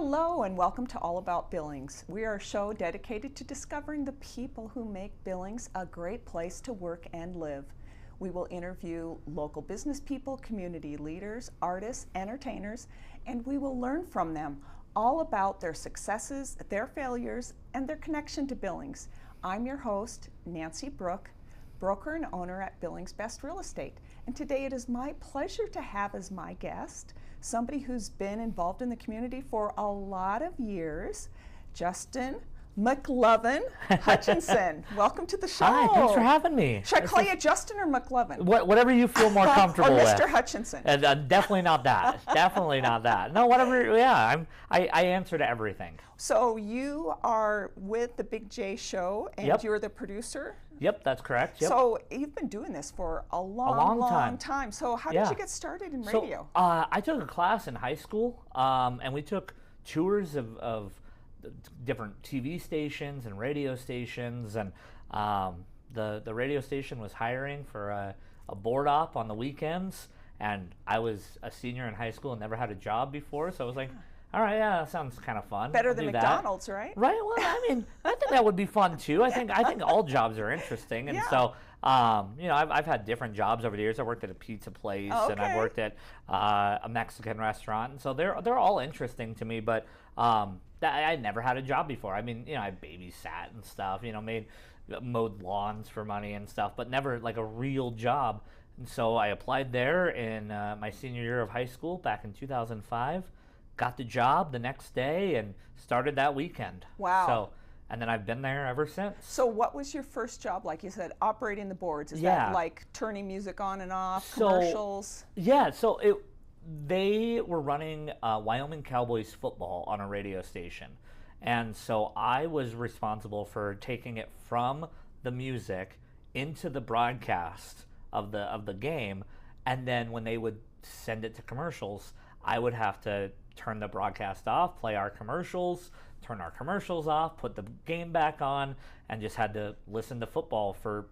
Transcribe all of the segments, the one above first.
Hello and welcome to All About Billings. We are a show dedicated to discovering the people who make Billings a great place to work and live. We will interview local business people, community leaders, artists, entertainers, and we will learn from them all about their successes, their failures, and their connection to Billings. I'm your host, Nancy Brooke, broker and owner at Billings Best Real Estate. And today it is my pleasure to have as my guest somebody who's been involved in the community for a lot of years, Justin McLovin Hutchinson. Welcome to the show. Hi, thanks for having me. Should I call you Justin or McLovin? Whatever you feel more comfortable or with. Mr. Hutchinson. Definitely not that. Definitely not that. No, whatever. Yeah, I answer to everything. So you are with the Big J Show, and Yep. you're the producer? Yep, that's correct. Yep. So you've been doing this for a long time. So how did Yeah. you get started in radio? I took a class in high school, and we took tours of different TV stations and radio stations, and the radio station was hiring for a board op on the weekends, and I was a senior in high school and never had a job before, so I was like, all right, yeah, that sounds kind of fun. Better I'll than do that. McDonald's, right? Right. Well, I mean, I think that would be fun too. I think all jobs are interesting, and Yeah. so I've had different jobs over the years. I worked at a pizza place, and I Okay. worked at a Mexican restaurant, and so they're all interesting to me. But I never had a job before. I mean, I babysat and stuff. Mowed lawns for money and stuff, but never like a real job. And so I applied there in my senior year of high school back in 2005. Got the job the next day and started that weekend. Wow. And then I've been there ever since. So what was your first job? Like you said, operating the boards. Is Yeah. that like turning music on and off, So- commercials? Yeah, so they were running Wyoming Cowboys football on a radio station. And so I was responsible for taking it from the music into the broadcast of the game, and then when they would send it to commercials, I would have to turn the broadcast off, play our commercials, turn our commercials off, put the game back on, and just had to listen to football for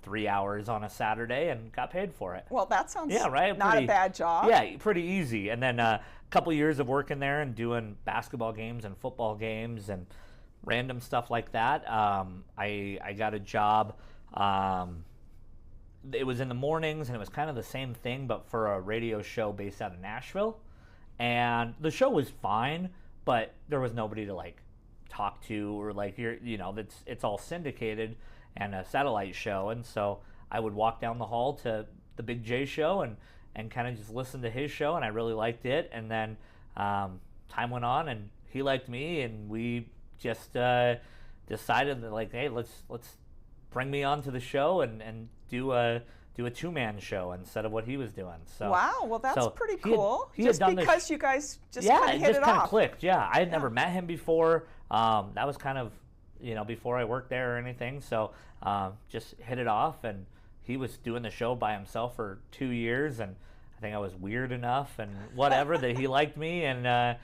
3 hours on a Saturday and got paid for it. Well, that sounds Yeah, right. not a bad job. Yeah, pretty easy. And then a couple years of working there and doing basketball games and football games and random stuff like that. I got a job. It was in the mornings, and it was kind of the same thing, but for a radio show based out of Nashville. And the show was fine, but there was nobody to like talk to, or like it's all syndicated and a satellite show. And so I would walk down the hall to the Big J Show and kind of just listen to his show, and I really liked it. And then time went on, and he liked me, and we just decided that, like, hey, let's bring me onto the show and do a two-man show instead of what he was doing. So Wow, well that's pretty cool. He had Just done because you guys just kind of hit just it kind off. of clicked. Yeah, I had never met him before. That was kind of before I worked there or anything. So just hit it off, and he was doing the show by himself for 2 years, and I think I was weird enough and whatever that he liked me, and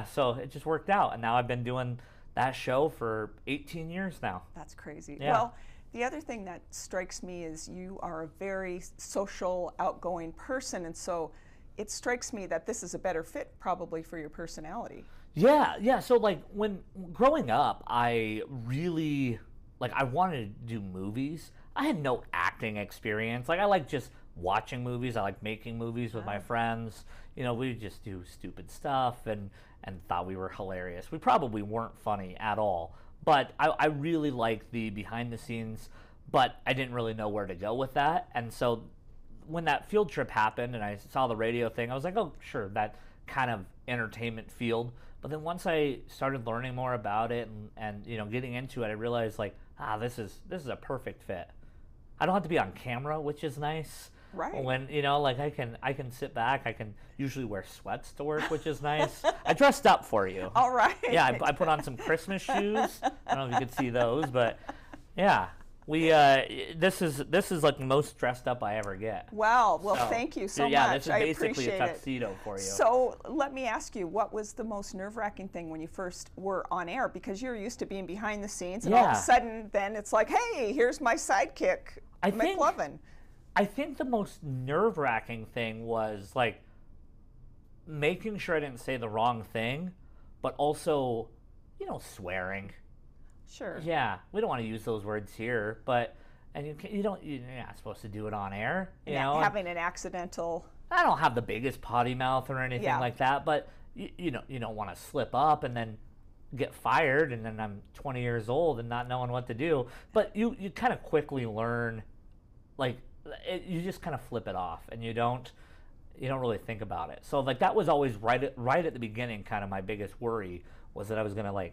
so it just worked out. And now I've been doing that show for 18 years now. That's crazy. Yeah. Well, the other thing that strikes me is you are a very social, outgoing person, and so it strikes me that this is a better fit probably for your personality. Yeah. So like when growing up, I really I wanted to do movies. I had no acting experience. Like I like just watching movies. I like making movies with my friends. We would just do stupid stuff and thought we were hilarious. We probably weren't funny at all. But I really liked the behind the scenes, but I didn't really know where to go with that. And so when that field trip happened and I saw the radio thing, I was like, oh, sure, that kind of entertainment field. But then once I started learning more about it and getting into it, I realized this is a perfect fit. I don't have to be on camera, which is nice. Right. When I can sit back. I can usually wear sweats to work, which is nice. I dressed up for you. All right. Yeah, I put on some Christmas shoes. I don't know if you could see those, but yeah, we this is like the most dressed up I ever get. Wow. Well, So, thank you so yeah, much. this is I basically appreciate a it. tuxedo for you. So let me ask you, what was the most nerve-wracking thing when you first were on air? Because you're used to being behind the scenes, and all of a Yeah. sudden then it's like, hey, here's my sidekick, McLovin. I think the most nerve-wracking thing was making sure I didn't say the wrong thing, but also, swearing. Sure. Yeah, we don't want to use those words here, but and you're not supposed to do it on air. You know, having an accidental. I don't have the biggest potty mouth or anything like that, but you don't want to slip up and then get fired, and then I'm 20 years old and not knowing what to do. But you kind of quickly learn, you just kind of flip it off, and you don't really think about it. So that was always right at the beginning. Kind of my biggest worry was that I was gonna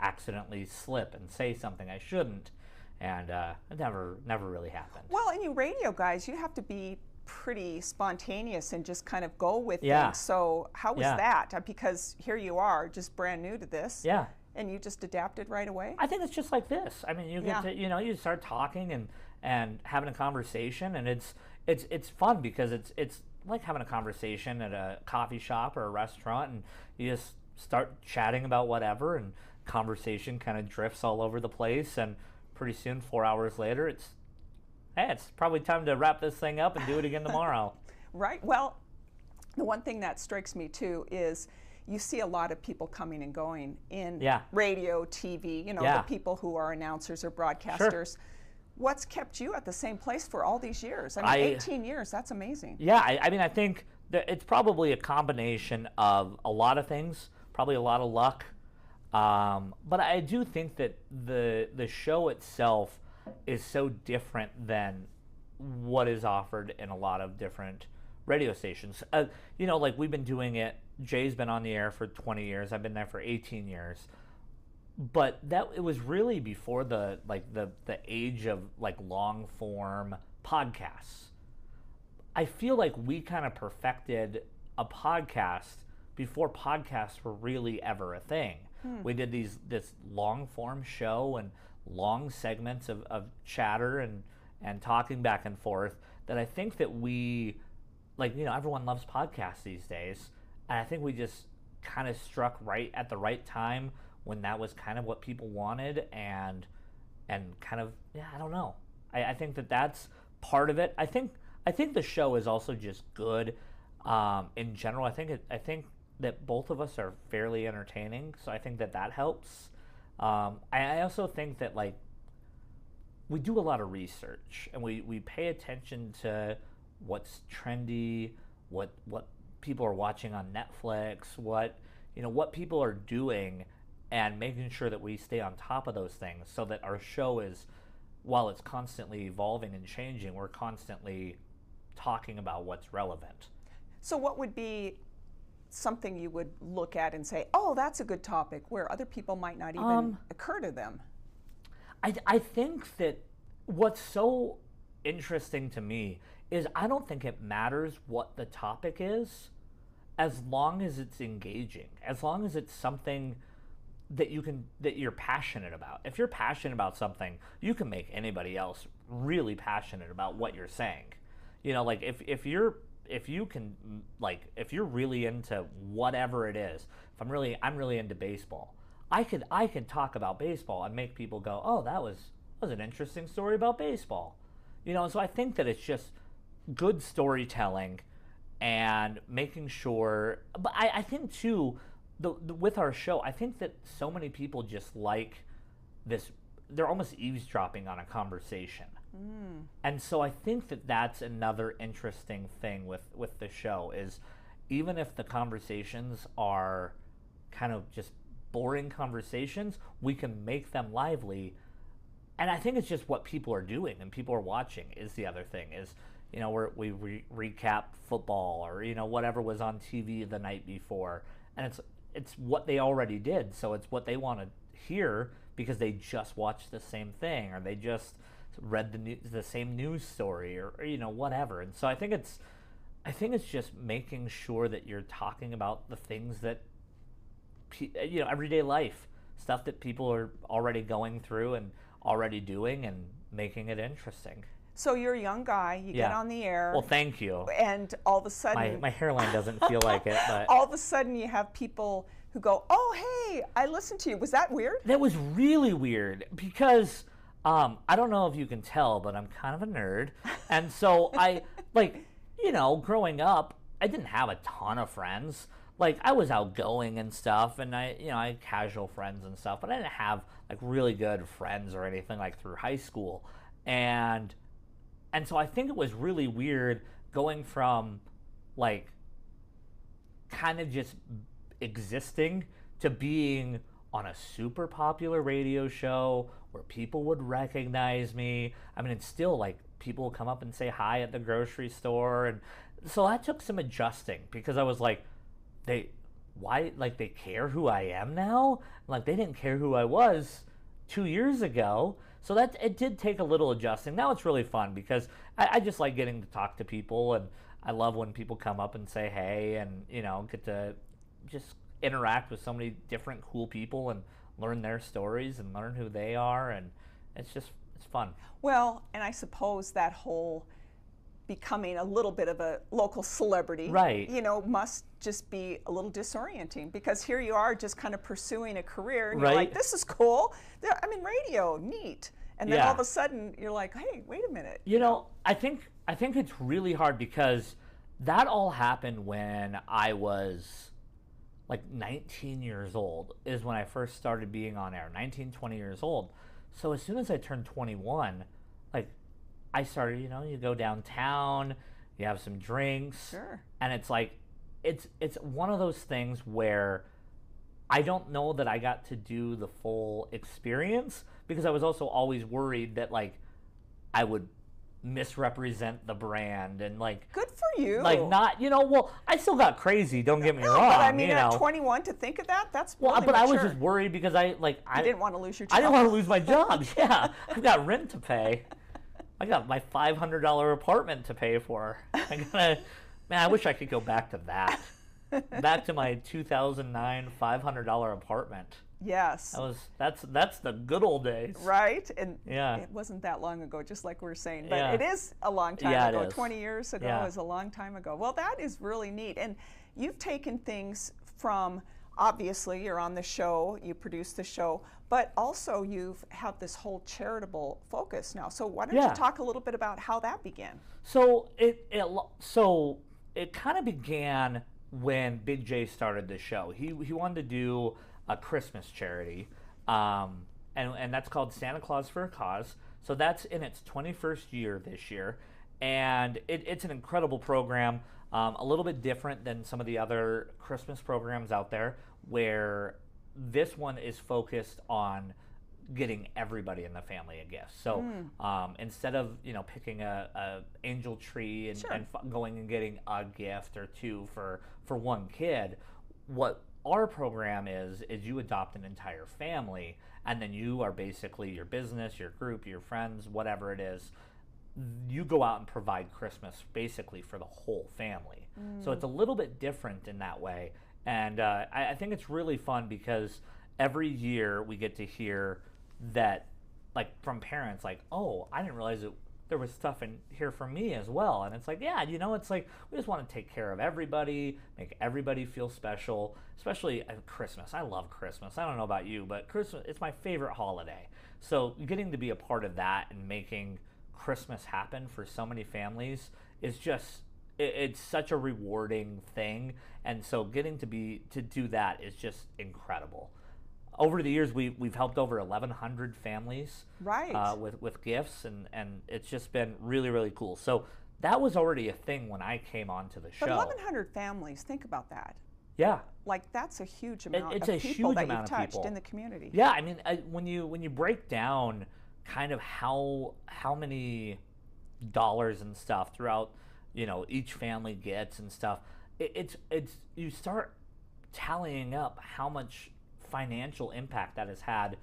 accidentally slip and say something I shouldn't, and it never really happened. Well, and you radio guys, you have to be pretty spontaneous and just kind of go with things. So how was that? Because here you are, just brand new to this. Yeah. And you just adapted right away? I think it's just like this. I mean, you get to, you start talking and having a conversation, and it's fun because it's like having a conversation at a coffee shop or a restaurant, and you just start chatting about whatever, and conversation kind of drifts all over the place, and pretty soon, 4 hours later, it's probably time to wrap this thing up and do it again tomorrow. Right. Well, the one thing that strikes me too is you see a lot of people coming and going in radio, TV, the people who are announcers or broadcasters. Sure. What's kept you at the same place for all these years? I mean, 18 years, that's amazing. Yeah, I mean, I think that it's probably a combination of a lot of things, probably a lot of luck. But I do think that the show itself is so different than what is offered in a lot of different radio stations. We've been doing it. Jay's been on the air for 20 years. I've been there for 18 years. But it was really before the age of long form podcasts. I feel like we kind of perfected a podcast before podcasts were really ever a thing. We did this long form show and long segments of chatter and talking back and forth that I think that we, everyone loves podcasts these days. And I think we just kind of struck right at the right time when that was kind of what people wanted, and kind of, I don't know. I think that's part of it. I think the show is also just good in general. I think that both of us are fairly entertaining, so I think that helps. I also think that we do a lot of research, and we pay attention to what's trendy, what people are watching on Netflix, what people are doing, and making sure that we stay on top of those things so that our show is, while it's constantly evolving and changing, we're constantly talking about what's relevant. So what would be something you would look at and say, oh, that's a good topic, where other people might not even occur to them? I think that what's so interesting to me is I don't think it matters what the topic is, as long as it's engaging, as long as it's something that you're passionate about. If you're passionate about something, you can make anybody else really passionate about what you're saying. If you're really into whatever it is, if I'm really into baseball, I could talk about baseball and make people go, oh, that was an interesting story about baseball. So I think that it's just good storytelling and making sure, but I think too, with our show, I think that so many people just like this, they're almost eavesdropping on a conversation. And so I think that that's another interesting thing with the show is, even if the conversations are kind of just boring conversations, we can make them lively. And I think it's just what people are doing and people are watching is the other thing is, we recap football or, whatever was on TV the night before. And it's what they already did. So it's what they want to hear because they just watched the same thing, or they just read the same news story, or whatever. And so I think it's just making sure that you're talking about the things that everyday life stuff that people are already going through and already doing, and making it interesting. So you're a young guy, you get on the air. Well, thank you. And all of a sudden... My hairline doesn't feel like it, but... All of a sudden you have people who go, oh, hey, I listened to you. Was that weird? That was really weird because I don't know if you can tell, but I'm kind of a nerd. And so I, growing up, I didn't have a ton of friends. like I was outgoing and stuff, and I had casual friends and stuff, but I didn't have like really good friends or anything like through high school, and so I think it was really weird going from like kind of just existing to being on a super popular radio show where people would recognize me. I mean, it's still like people will come up and say hi at the grocery store, and so that took some adjusting because I was like, they care who I am now? Like they didn't care who I was 2 years ago. So that it did take a little adjusting. Now it's really fun because I just like getting to talk to people, and I love when people come up and say hey, and get to just interact with so many different cool people and learn their stories and learn who they are, and it's fun. Well, and I suppose that whole becoming a little bit of a local celebrity, right? Must just be a little disorienting because here you are just kind of pursuing a career, and right. You're like, this is cool. I'm in radio, neat. And then yeah. all of a sudden you're like, hey, wait a minute. I think it's really hard because that all happened when I was like 19 years old is when I first started being on air, 19, 20 years old. So as soon as I turned 21, like I started, you go downtown, you have some drinks, sure. And it's like, it's one of those things where I don't know that I got to do the full experience because I was also always worried that like I would misrepresent the brand and like good for you, like not well I still got crazy, don't get me wrong, but I mean at 21 to think of that's really but mature. I was just worried because I didn't want to lose your job. I didn't want to lose my job. Yeah, I've got rent to pay, I got my $500 apartment to pay for. I wish I could go back to that. Back to my 2009 $500 apartment. Yes. That's the good old days. Right? And yeah. It wasn't that long ago, just like we were saying. But yeah. It is a long time ago. 20 years ago yeah. is a long time ago. Well, that is really neat. And you've taken things from, obviously, you're on the show, you produce the show, but also you've have this whole charitable focus now. So why don't yeah. you talk a little bit about how that began? So it kind of began when Big J started the show. He wanted to do a Christmas charity, and that's called Santa Claus for a Cause. So that's in its 21st year this year, and it's an incredible program, a little bit different than some of the other Christmas programs out there, where this one is focused on getting everybody in the family a gift. So instead of picking a angel tree and, sure. and going and getting a gift or two for one kid, what our program is you adopt an entire family, and then you are basically your business, your group, your friends, whatever it is, you go out and provide Christmas basically for the whole family. So it's a little bit different in that way, and I think it's really fun because every year we get to hear that, like, from parents, like, oh, I didn't realize there was stuff in here for me as well. And it's like, yeah, it's like we just want to take care of everybody, make everybody feel special, especially at Christmas. I love Christmas. I don't know about you, but Christmas, it's my favorite holiday. So getting to be a part of that and making Christmas happen for so many families is just, it's such a rewarding thing. And so getting to do that is just incredible. Over the years, we've helped over 1,100 families, right, with gifts, and it's just been really, really cool. So that was already a thing when I came onto the show. But 1,100 families, think about that. Yeah, like that's a huge amount it's of a people huge that amount you've of touched people in the community. Yeah, I mean, when you break down kind of how many dollars and stuff throughout, each family gets and stuff, it's you start tallying up how much financial impact that has had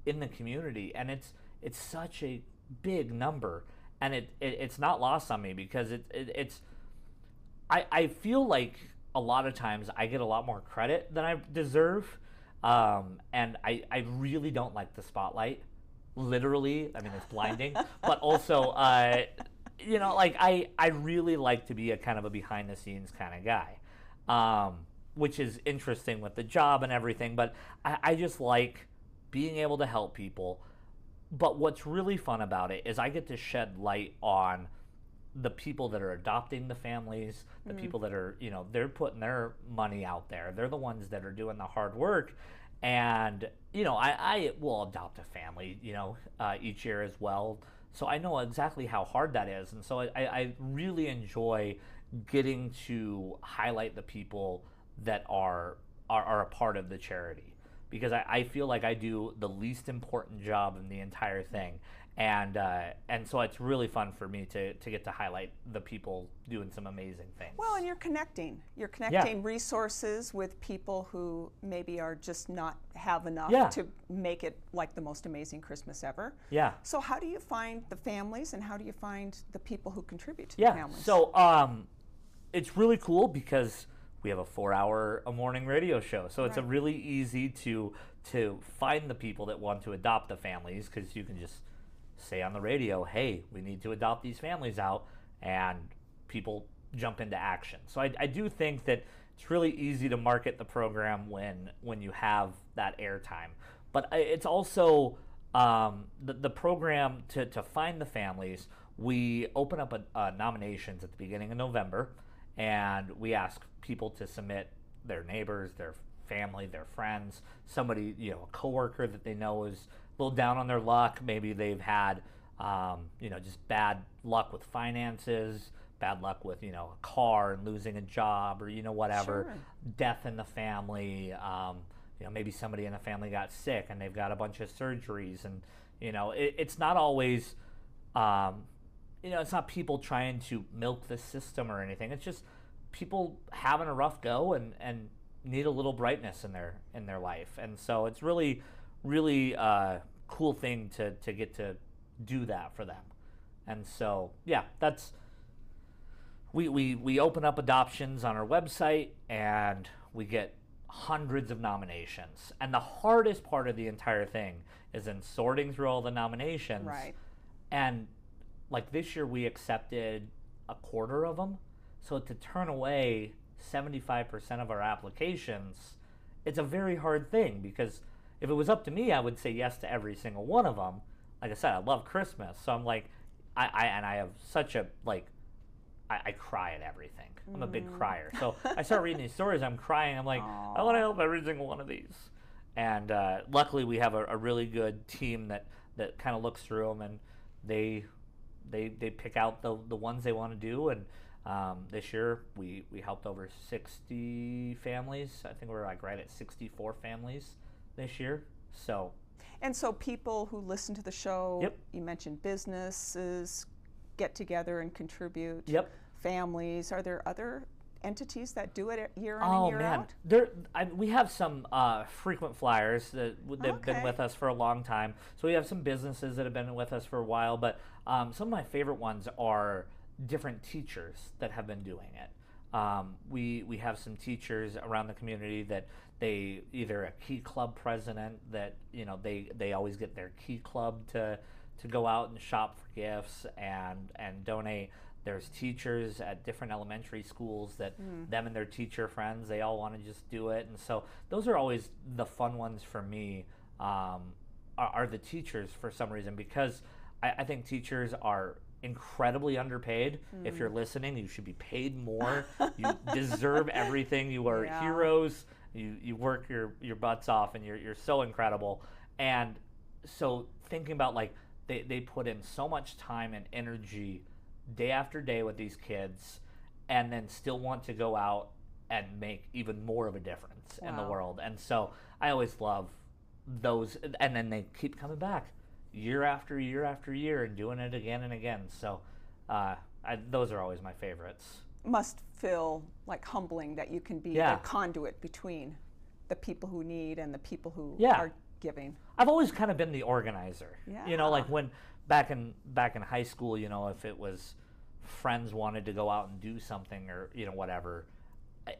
in the community, and it's such a big number, and it's not lost on me because I feel like a lot of times I get a lot more credit than I deserve, and I really don't like the spotlight, literally. I mean, it's blinding, but also like I really like to be a kind of a behind the scenes kind of guy, which is interesting with the job and everything, but I just like being able to help people. But what's really fun about it is I get to shed light on the people that are adopting the families, the people that are, they're putting their money out there. They're the ones that are doing the hard work. And, I will adopt a family, each year as well. So I know exactly how hard that is. And so I really enjoy getting to highlight the people that are a part of the charity, because I feel like I do the least important job in the entire thing. And so it's really fun for me to get to highlight the people doing some amazing things. Well, and you're connecting resources with people who maybe are just not have enough to make it like the most amazing Christmas ever. Yeah. So how do you find the families, and how do you find the people who contribute to the families? So it's really cool because we have a 4-hour a morning radio show. So it's a really easy to find the people that want to adopt the families, because you can just say on the radio, hey, we need to adopt these families out, and people jump into action. So I do think that it's really easy to market the program when you have that airtime. But it's also the program to find the families. We open up nominations at the beginning of November, and we ask people to submit their neighbors, their family, their friends, somebody, a coworker that they know is a little down on their luck. Maybe they've had, just bad luck with finances, bad luck with, a car and losing a job, or, whatever, death in the family. Maybe somebody in the family got sick and they've got a bunch of surgeries, and, it's not always, it's not people trying to milk the system or anything. It's just people having a rough go and need a little brightness in their life. And so it's really cool thing to get to do that for them. And so that's we open up adoptions on our website, and we get hundreds of nominations. And the hardest part of the entire thing is in sorting through all the nominations. Right. And like this year we accepted a quarter of them. So to turn away 75% of our applications, it's a very hard thing, because if it was up to me, I would say yes to every single one of them. Like I said, I love Christmas, so I'm like, I have such a, I cry at everything. I'm a big crier. So I start reading these stories, I'm crying, I'm like, I want to help every single one of these. And luckily we have a really good team that kind of looks through them, and they pick out the ones they want to do. And this year we helped over 60 families. I think we're right at 64 families this year. And so people who listen to the show, you mentioned businesses get together and contribute. Families. Are there other entities that do it year in and year out? We have some frequent flyers that have been with us for a long time. So we have some businesses that have been with us for a while, but some of my favorite ones are different teachers that have been doing it. We have some teachers around the community that they either a key club president that they always get their key club to go out and shop for gifts and donate. There's teachers at different elementary schools that them and their teacher friends, they all want to just do it. And so those are always the fun ones for me, are the teachers for some reason, because I think teachers are incredibly underpaid. If you're listening, you should be paid more. You deserve everything. You are heroes. You work your butts off, and you're so incredible. And so thinking about they put in so much time and energy day after day with these kids, and then still want to go out and make even more of a difference in the world. And so I always love those, and then they keep coming back year after year after year and doing it again and again. So those are always my favorites. Must feel humbling that you can be a conduit between the people who need and the people who are giving. I've always kind of been the organizer. When back in high school, if it was friends wanted to go out and do something, or whatever,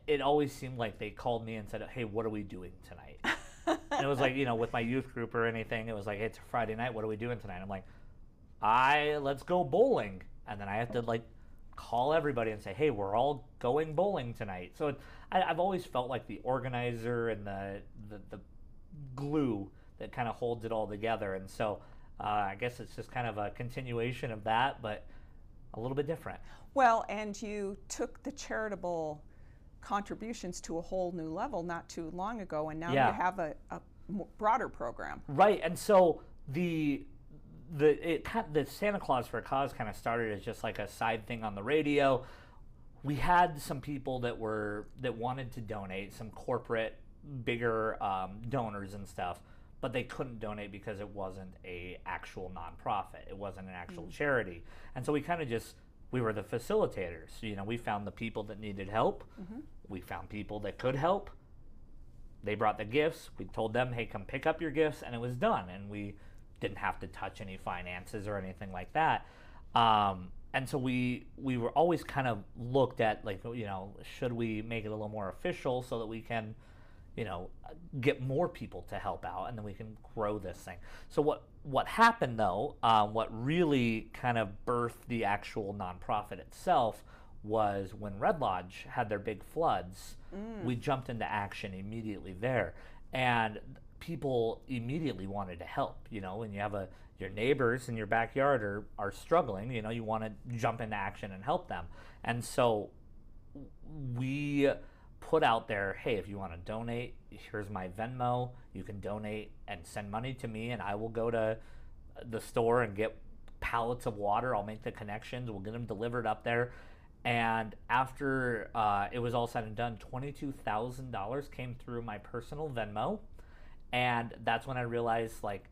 it always seemed like they called me and said, hey, what are we doing tonight? And it was with my youth group or anything, it was hey, it's a Friday night, what are we doing tonight? I'm like, let's go bowling. And then I have to call everybody and say, hey, we're all going bowling tonight. So I've always felt like the organizer and the glue that kind of holds it all together. And so I guess it's just kind of a continuation of that. But a little bit different. Well, and you took the charitable contributions to a whole new level not too long ago, and now Yeah. you have a broader program. Right, and so the Santa Claus for a Cause kind of started as just like a side thing on the radio. We had some people that wanted to donate, some corporate bigger donors and stuff, but they couldn't donate because it wasn't a actual nonprofit. It wasn't an actual charity, and so we kind of just we were the facilitators. You know, we found the people that needed help. We found people that could help. They brought the gifts. We told them, hey, come pick up your gifts, and it was done. And we didn't have to touch any finances or anything like that. And so we were always kind of looked at, like, you know, should we make it a little more official so that we can, you know, get more people to help out, and then we can grow this thing. So what happened, though, what really kind of birthed the actual nonprofit itself was when Red Lodge had their big floods, we jumped into action immediately there. And people immediately wanted to help. You know, when you have your neighbors in your backyard are struggling, you know, you want to jump into action and help them. And so we put out there, hey, if you want to donate, here's my Venmo. You can donate and send money to me, and I will go to the store and get pallets of water. I'll make the connections. We'll get them delivered up there. And after it was all said and done, $22,000 came through my personal Venmo. And that's when I realized, like,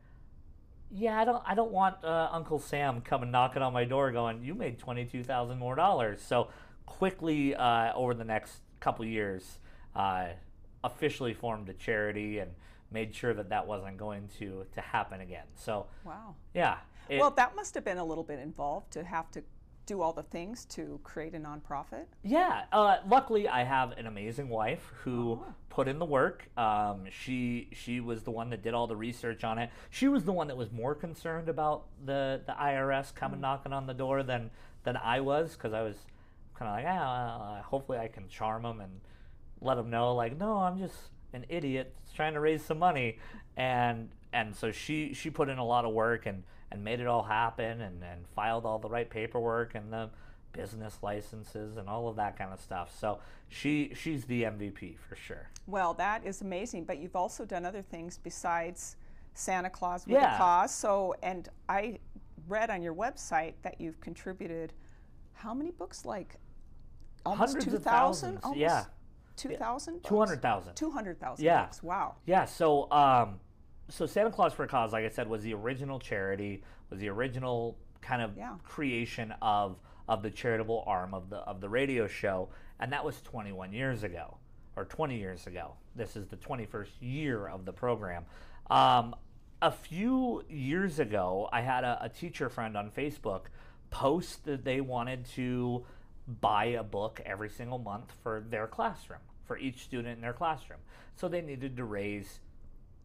yeah, I don't want Uncle Sam coming knocking on my door going, you made $22,000 more. So quickly over the next couple years, officially formed a charity and made sure that wasn't going to happen again. So wow, yeah. Well, that must have been a little bit involved to have to do all the things to create a nonprofit. Yeah, luckily I have an amazing wife who put in the work. She was the one that did all the research on it. She was the one that was more concerned about the IRS coming knocking on the door than I was, because I was kind of like, hopefully I can charm them and let them know, like, no, I'm just an idiot trying to raise some money. And so she put in a lot of work and made it all happen and filed all the right paperwork and the business licenses and all of that kind of stuff. So she's the MVP for sure. Well, that is amazing, but you've also done other things besides Santa Claus with a Cause. So, and I read on your website that you've contributed how many books? Like almost Hundreds 2,000? of thousands, yeah. 2,000? 200,000. 200,000 Yeah. books, wow. Yeah, so so Santa Claus for a Cause, like I said, was the original charity, was the original kind of creation of the charitable arm of the radio show, and that was 21 years ago, or 20 years ago. This is the 21st year of the program. A few years ago, I had a teacher friend on Facebook post that they wanted to buy a book every single month for their classroom, for each student in their classroom. So they needed to raise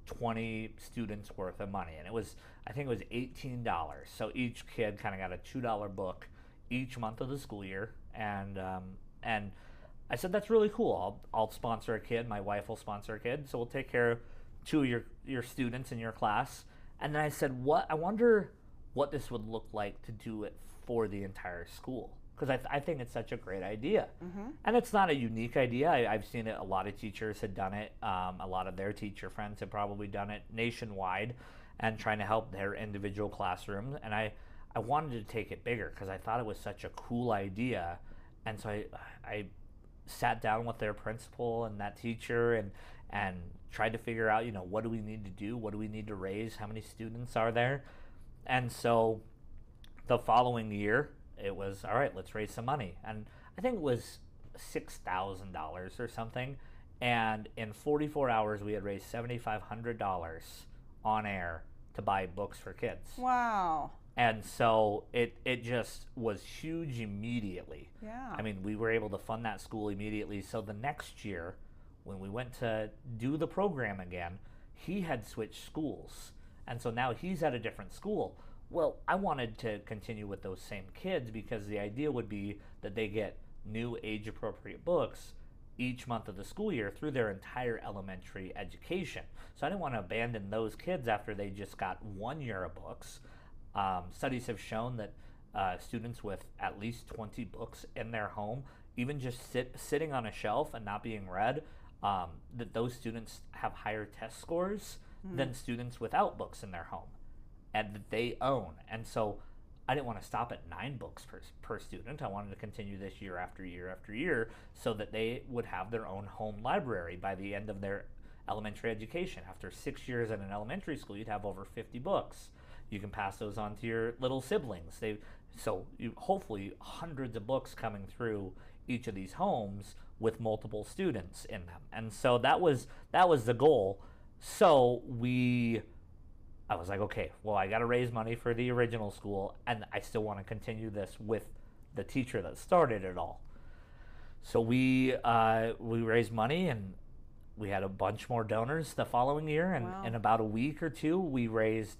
20 students worth of money, and I think it was $18. So each kid kind of got a $2 book each month of the school year, and I said, that's really cool. I'll sponsor a kid. My wife will sponsor a kid, so we'll take care of two of your students in your class. And then I said, I wonder what this would look like to do it for the entire school, because I think it's such a great idea. And it's not a unique idea. I've seen it. A lot of teachers had done it. A lot of their teacher friends have probably done it nationwide and trying to help their individual classrooms. And I wanted to take it bigger because I thought it was such a cool idea. And so I sat down with their principal and that teacher and tried to figure out, what do we need to do? What do we need to raise? How many students are there? And so the following year, it was, all right, let's raise some money. And I think it was $6,000 or something. And in 44 hours, we had raised $7,500 on air to buy books for kids. Wow. And so it just was huge immediately. Yeah. I mean, we were able to fund that school immediately. So the next year, when we went to do the program again, he had switched schools. And so now he's at a different school. Well, I wanted to continue with those same kids because the idea would be that they get new age-appropriate books each month of the school year through their entire elementary education. So I didn't want to abandon those kids after they just got 1 year of books. Studies have shown that students with at least 20 books in their home, even just sitting on a shelf and not being read, that those students have higher test scores than students without books in their home and that they own. And so I didn't want to stop at 9 books per student. I wanted to continue this year after year after year so that they would have their own home library by the end of their elementary education. After 6 years in an elementary school, you'd have over 50 books. You can pass those on to your little siblings. So you hopefully hundreds of books coming through each of these homes with multiple students in them. And so that was the goal. So I was like, okay, well, I got to raise money for the original school, and I still want to continue this with the teacher that started it all. So we raised money, and we had a bunch more donors the following year, and Wow. in about a week or two, we raised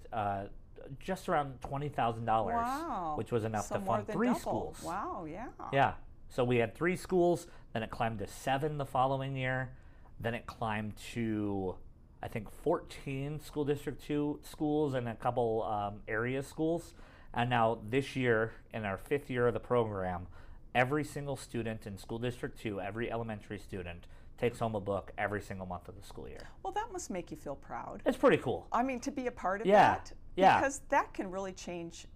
just around $20,000, Wow. which was enough So to more fund than 3 double. schools. Wow, yeah. Yeah. So we had 3 schools, then it climbed to 7 the following year, then it climbed to, I think, 14 School District 2 schools and a couple area schools. And now this year, in our 5th year of the program, every single student in School District 2, every elementary student, takes home a book every single month of the school year. Well, that must make you feel proud. It's pretty cool. I mean, to be a part of Yeah, that. yeah. Because that can really change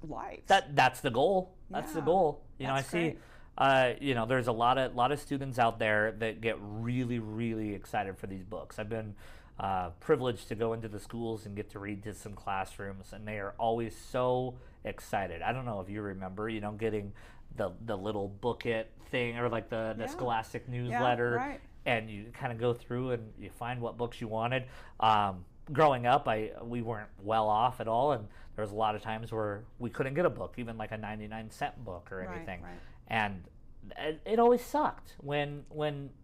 lives. That's the goal. That's the Yeah, goal. You know, I that's see, there's a lot of students out there that get really, really excited for these books. I've been privileged to go into the schools and get to read to some classrooms, and they are always so excited. I don't know if you remember, getting the little booklet thing or like the Yeah. Scholastic newsletter, right. and you kind of go through and you find what books you wanted. Growing up, we weren't well off at all, and there was a lot of times where we couldn't get a book, even like a 99-cent book or Right, anything. right. And it always sucked when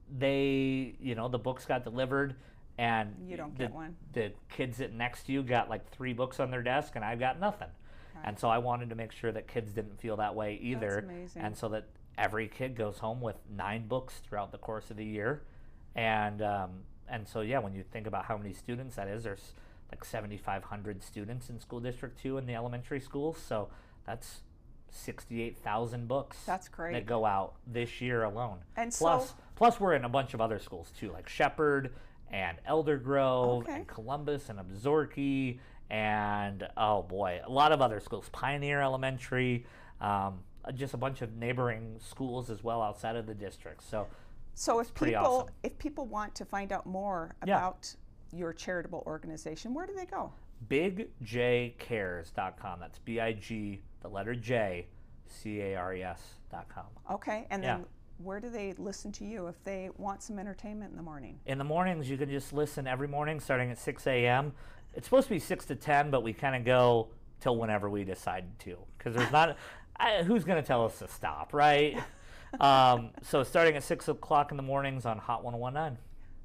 they, the books got delivered and You don't get one. the kids sitting next to you got like 3 books on their desk and I got nothing. Right. And so I wanted to make sure that kids didn't feel that way either. That's amazing. And so that every kid goes home with 9 books throughout the course of the year. And so, yeah, when you think about how many students that is, there's like 7,500 students in School District 2 in the elementary schools. So that's 68,000 books. That's great. That go out this year alone. And plus we're in a bunch of other schools too, like Shepherd and Elder Grove Okay. and Columbus and Absaroka and, oh boy, a lot of other schools. Pioneer Elementary, just a bunch of neighboring schools as well outside of the district. So if pretty people awesome. if people want to find out more Yeah. about your charitable organization, where do they go? bigjcares.com. That's BIG, the letter J, CARES.com. Okay, and Yeah. then where do they listen to you if they want some entertainment in the morning? In the mornings, you can just listen every morning starting at 6 a.m. It's supposed to be 6 to 10, but we kind of go till whenever we decide to, because there's not, who's going to tell us to stop, right? So starting at 6 o'clock in the mornings on Hot 101.9.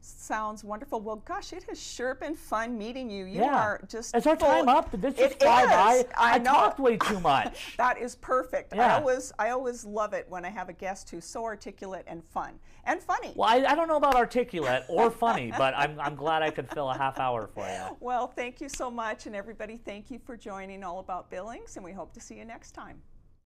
Sounds wonderful. Well, gosh, it has sure been fun meeting you. You Yeah. are just Is our full- time up? Did this just It fly by? is. I know. talked way too much. That is perfect. Yeah. I always love it when I have a guest who's so articulate and fun and funny. Well, I don't know about articulate or funny, but I'm glad I could fill a half hour for you. Well, thank you so much, and everybody, thank you for joining All About Billings, and we hope to see you next time.